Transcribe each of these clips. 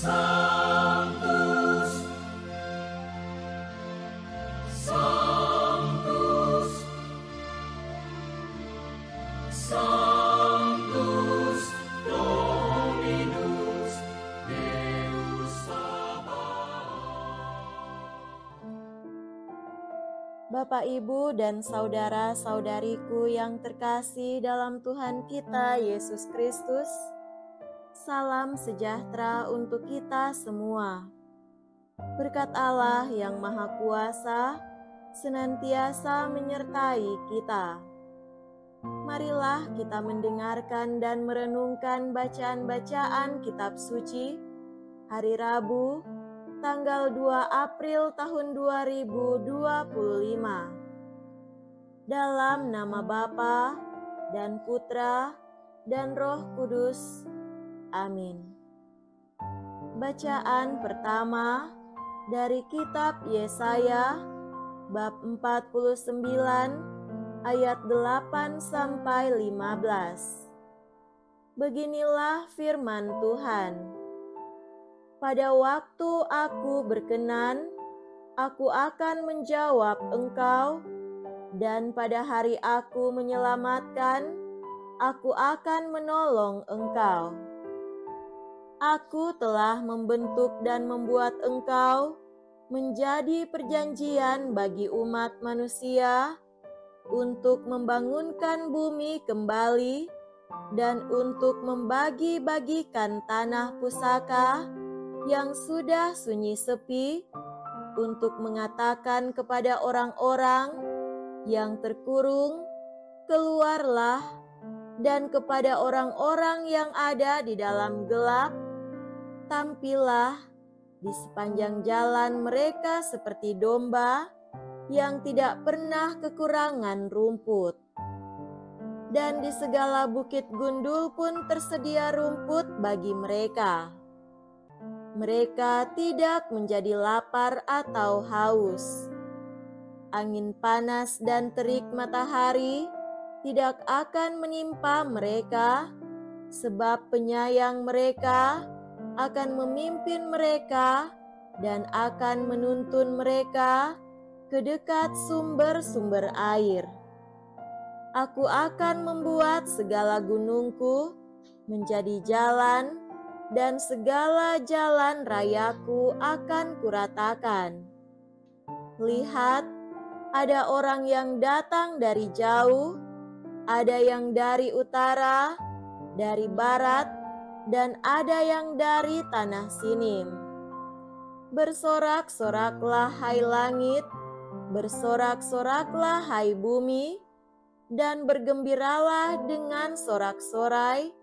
Sanctus, Sanctus, Sanctus Dominus Deus Sabaoth. Bapak, Ibu, dan saudara-saudariku yang terkasih dalam Tuhan kita Yesus Kristus, salam sejahtera untuk kita semua. Berkat Allah yang Maha Kuasa senantiasa menyertai kita. Marilah kita mendengarkan dan merenungkan bacaan-bacaan kitab suci hari Rabu, tanggal 2 April tahun 2025. Dalam nama Bapa dan Putra dan Roh Kudus. Amin. Bacaan pertama dari kitab Yesaya bab 49 ayat 8 sampai 15. Beginilah firman Tuhan. Pada waktu aku berkenan, aku akan menjawab engkau, dan pada hari aku menyelamatkan, aku akan menolong engkau. Aku telah membentuk dan membuat engkau menjadi perjanjian bagi umat manusia untuk membangunkan bumi kembali dan untuk membagi-bagikan tanah pusaka yang sudah sunyi sepi, untuk mengatakan kepada orang-orang yang terkurung, keluarlah, dan kepada orang-orang yang ada di dalam gelap, tampillah. Di sepanjang jalan mereka seperti domba yang tidak pernah kekurangan rumput. Dan di segala bukit gundul pun tersedia rumput bagi mereka. Mereka tidak menjadi lapar atau haus. Angin panas dan terik matahari tidak akan menimpa mereka, sebab penyayang mereka akan memimpin mereka dan akan menuntun mereka ke dekat sumber-sumber air. Aku akan membuat segala gunungku menjadi jalan, dan segala jalan rayaku akan kuratakan. Lihat, ada orang yang datang dari jauh, ada yang dari utara, dari barat, dan ada yang dari tanah Sinim. Bersorak-soraklah hai langit, bersorak-soraklah hai bumi, dan bergembiralah dengan sorak-sorai,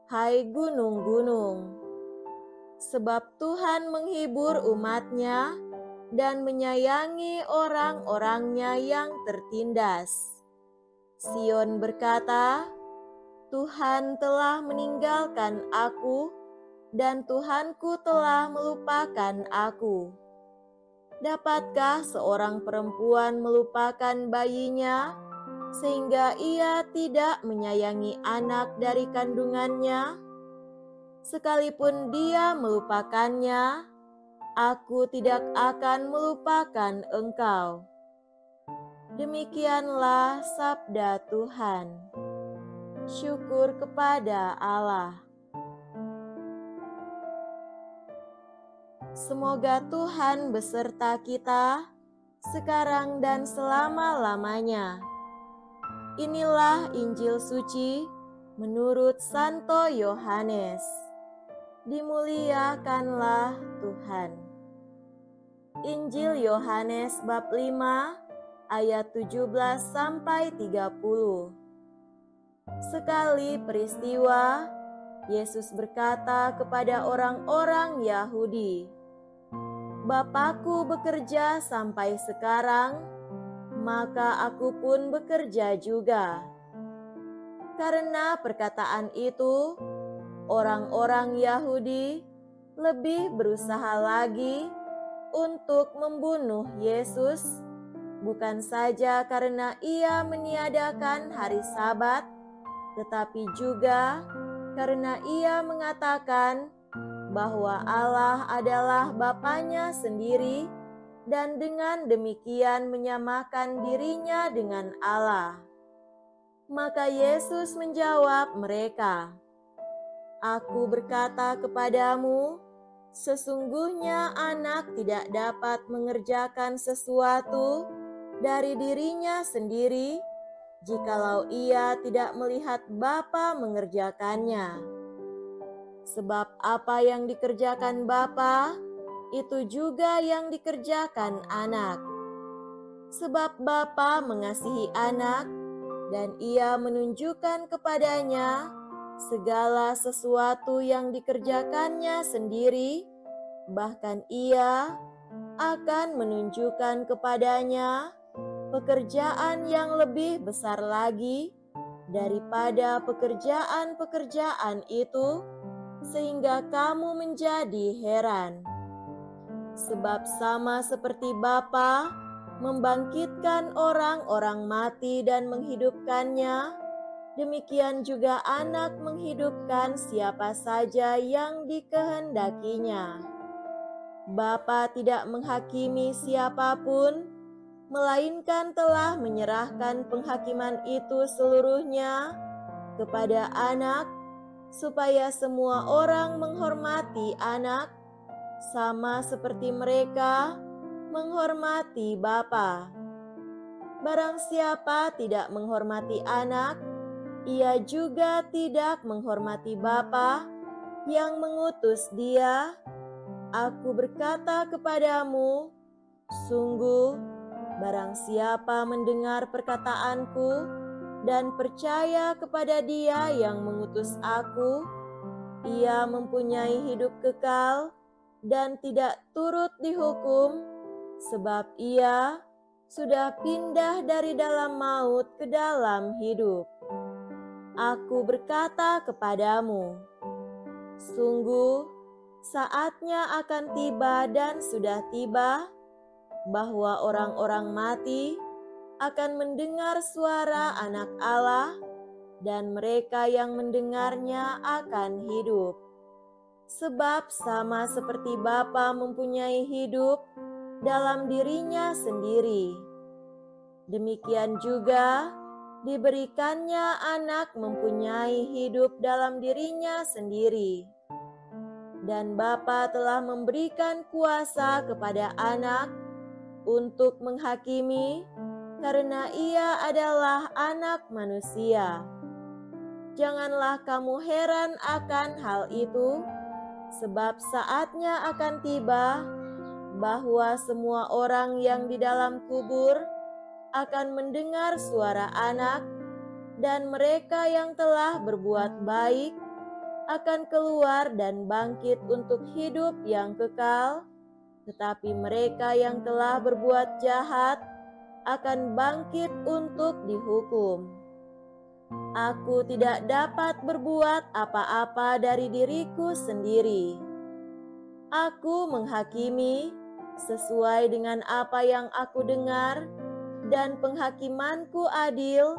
hai gunung-gunung. Sebab Tuhan menghibur umat-Nya dan menyayangi orang-orangnya yang tertindas. Sion berkata, Tuhan telah meninggalkan aku, dan Tuhanku telah melupakan aku. Dapatkah seorang perempuan melupakan bayinya, sehingga ia tidak menyayangi anak dari kandungannya? Sekalipun dia melupakannya, aku tidak akan melupakan engkau. Demikianlah sabda Tuhan. Syukur kepada Allah. Semoga Tuhan beserta kita sekarang dan selama-lamanya. Inilah Injil suci menurut Santo Yohanes. Dimuliakanlah Tuhan. Injil Yohanes bab 5 ayat 17 sampai 30. Sekali peristiwa, Yesus berkata kepada orang-orang Yahudi, Bapakku bekerja sampai sekarang, maka aku pun bekerja juga. Karena perkataan itu, orang-orang Yahudi lebih berusaha lagi untuk membunuh Yesus, bukan saja karena ia meniadakan hari Sabat, tetapi juga karena ia mengatakan bahwa Allah adalah Bapanya sendiri dan dengan demikian menyamakan dirinya dengan Allah. Maka Yesus menjawab mereka, "Aku berkata kepadamu, sesungguhnya anak tidak dapat mengerjakan sesuatu dari dirinya sendiri, jikalau ia tidak melihat Bapa mengerjakannya. Sebab apa yang dikerjakan Bapa, itu juga yang dikerjakan anak. Sebab Bapa mengasihi anak, dan ia menunjukkan kepadanya segala sesuatu yang dikerjakannya sendiri, bahkan ia akan menunjukkan kepadanya pekerjaan yang lebih besar lagi daripada pekerjaan-pekerjaan itu, sehingga kamu menjadi heran. Sebab sama seperti Bapa membangkitkan orang-orang mati dan menghidupkannya, demikian juga anak menghidupkan siapa saja yang dikehendakinya. Bapa tidak menghakimi siapapun, melainkan telah menyerahkan penghakiman itu seluruhnya kepada anak, supaya semua orang menghormati anak, sama seperti mereka menghormati Bapa. Barang siapa tidak menghormati anak, ia juga tidak menghormati Bapa yang mengutus dia. Aku berkata kepadamu, sungguh, barang siapa mendengar perkataanku dan percaya kepada Dia yang mengutus aku, ia mempunyai hidup kekal dan tidak turut dihukum, sebab ia sudah pindah dari dalam maut ke dalam hidup. Aku berkata kepadamu, sungguh, saatnya akan tiba dan sudah tiba, bahwa orang-orang mati akan mendengar suara Anak Allah, dan mereka yang mendengarnya akan hidup. Sebab sama seperti Bapa mempunyai hidup dalam dirinya sendiri, demikian juga diberikannya Anak mempunyai hidup dalam dirinya sendiri. Dan Bapa telah memberikan kuasa kepada Anak untuk menghakimi, karena ia adalah Anak manusia. Janganlah kamu heran akan hal itu, sebab saatnya akan tiba bahwa semua orang yang di dalam kubur akan mendengar suara Anak, dan mereka yang telah berbuat baik akan keluar dan bangkit untuk hidup yang kekal, tetapi mereka yang telah berbuat jahat akan bangkit untuk dihukum. Aku tidak dapat berbuat apa-apa dari diriku sendiri. Aku menghakimi sesuai dengan apa yang aku dengar, dan penghakimanku adil,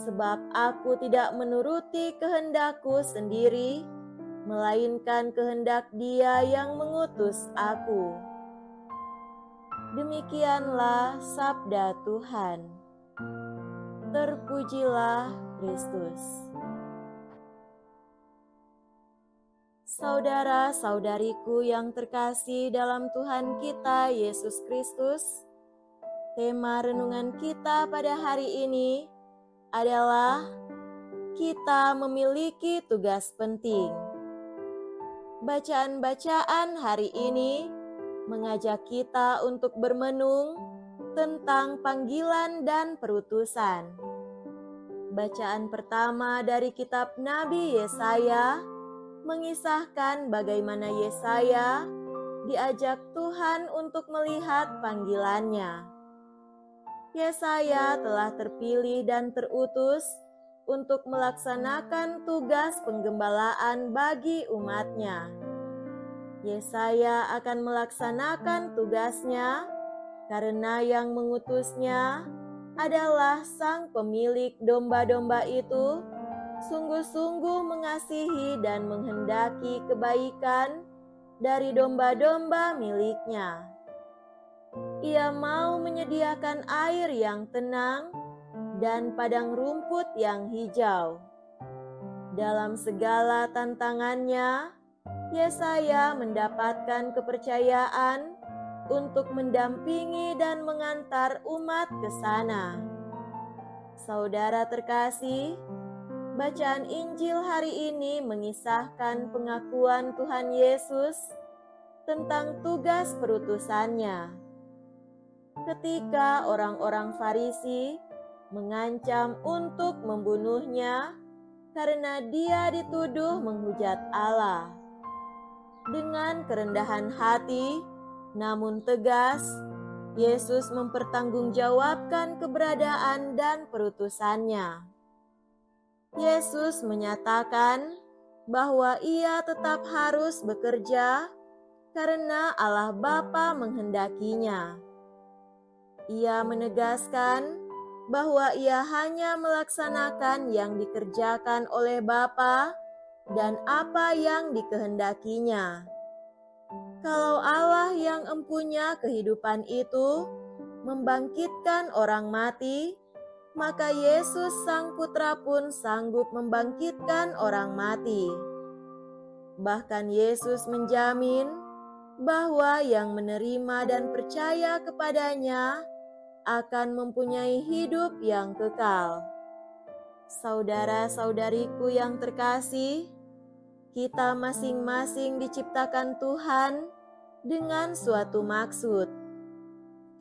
sebab aku tidak menuruti kehendakku sendiri, melainkan kehendak Dia yang mengutus aku. Demikianlah sabda Tuhan. Terpujilah Kristus. Saudara-saudariku yang terkasih dalam Tuhan kita Yesus Kristus, tema renungan kita pada hari ini adalah kita memiliki tugas penting. Bacaan-bacaan hari ini mengajak kita untuk bermenung tentang panggilan dan perutusan. Bacaan pertama dari kitab Nabi Yesaya mengisahkan bagaimana Yesaya diajak Tuhan untuk melihat panggilannya. Yesaya telah terpilih dan terutus untuk melaksanakan tugas penggembalaan bagi umatnya. Yesaya akan melaksanakan tugasnya karena yang mengutusnya adalah Sang Pemilik domba-domba itu, sungguh-sungguh mengasihi dan menghendaki kebaikan dari domba-domba miliknya. Ia mau menyediakan air yang tenang dan padang rumput yang hijau. Dalam segala tantangannya, Yesaya mendapatkan kepercayaan untuk mendampingi dan mengantar umat ke sana. Saudara terkasih, bacaan Injil hari ini mengisahkan pengakuan Tuhan Yesus tentang tugas perutusannya. Ketika orang-orang Farisi mengancam untuk membunuhnya karena dia dituduh menghujat Allah. Dengan kerendahan hati, namun tegas, Yesus mempertanggungjawabkan keberadaan dan perutusannya. Yesus menyatakan bahwa ia tetap harus bekerja karena Allah Bapa menghendakinya. Ia menegaskan bahwa ia hanya melaksanakan yang dikerjakan oleh Bapa dan apa yang dikehendakinya. Kalau Allah yang empunya kehidupan itu membangkitkan orang mati, maka Yesus Sang Putra pun sanggup membangkitkan orang mati. Bahkan Yesus menjamin bahwa yang menerima dan percaya kepadanya akan mempunyai hidup yang kekal. Saudara-saudariku yang terkasih, kita masing-masing diciptakan Tuhan dengan suatu maksud.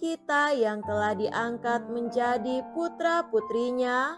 Kita yang telah diangkat menjadi putra-putrinya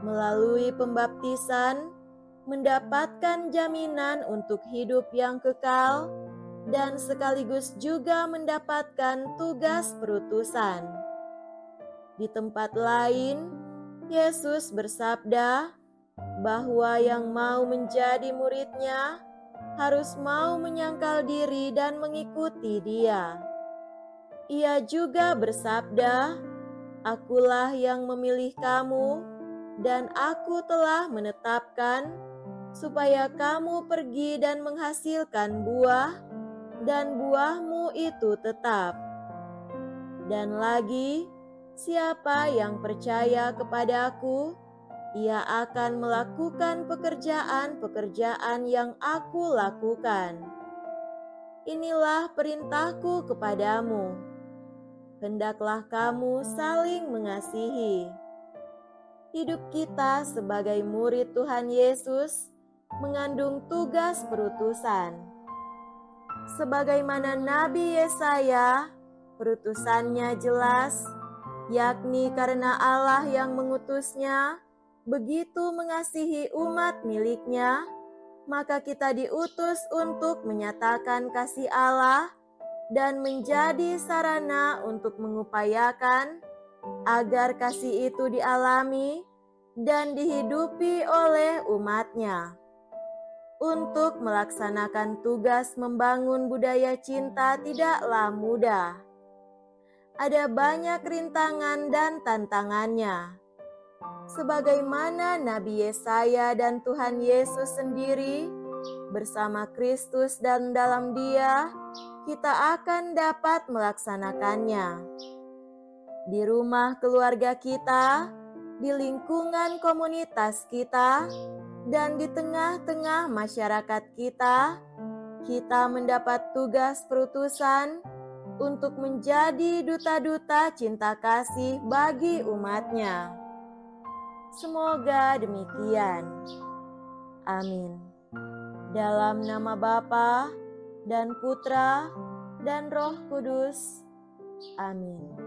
melalui pembaptisan mendapatkan jaminan untuk hidup yang kekal dan sekaligus juga mendapatkan tugas perutusan. Di tempat lain, Yesus bersabda bahwa yang mau menjadi muridnya harus mau menyangkal diri dan mengikuti Dia. Ia juga bersabda, "Akulah yang memilih kamu, dan Aku telah menetapkan supaya kamu pergi dan menghasilkan buah, dan buahmu itu tetap." Dan lagi, siapa yang percaya kepadaku, ia akan melakukan pekerjaan-pekerjaan yang Aku lakukan. Inilah perintahku kepadamu. Hendaklah kamu saling mengasihi. Hidup kita sebagai murid Tuhan Yesus mengandung tugas perutusan. Sebagaimana Nabi Yesaya, perutusannya jelas, yakni karena Allah yang mengutusnya begitu mengasihi umat miliknya, maka kita diutus untuk menyatakan kasih Allah dan menjadi sarana untuk mengupayakan agar kasih itu dialami dan dihidupi oleh umatnya. Untuk melaksanakan tugas membangun budaya cinta tidaklah mudah. Ada banyak rintangan dan tantangannya. Sebagaimana Nabi Yesaya dan Tuhan Yesus sendiri, bersama Kristus dan dalam Dia, kita akan dapat melaksanakannya. Di rumah keluarga kita, di lingkungan komunitas kita, dan di tengah-tengah masyarakat kita, kita mendapat tugas perutusan untuk menjadi duta-duta cinta kasih bagi umatnya. Semoga demikian. Amin. Dalam nama Bapa dan Putra dan Roh Kudus. Amin.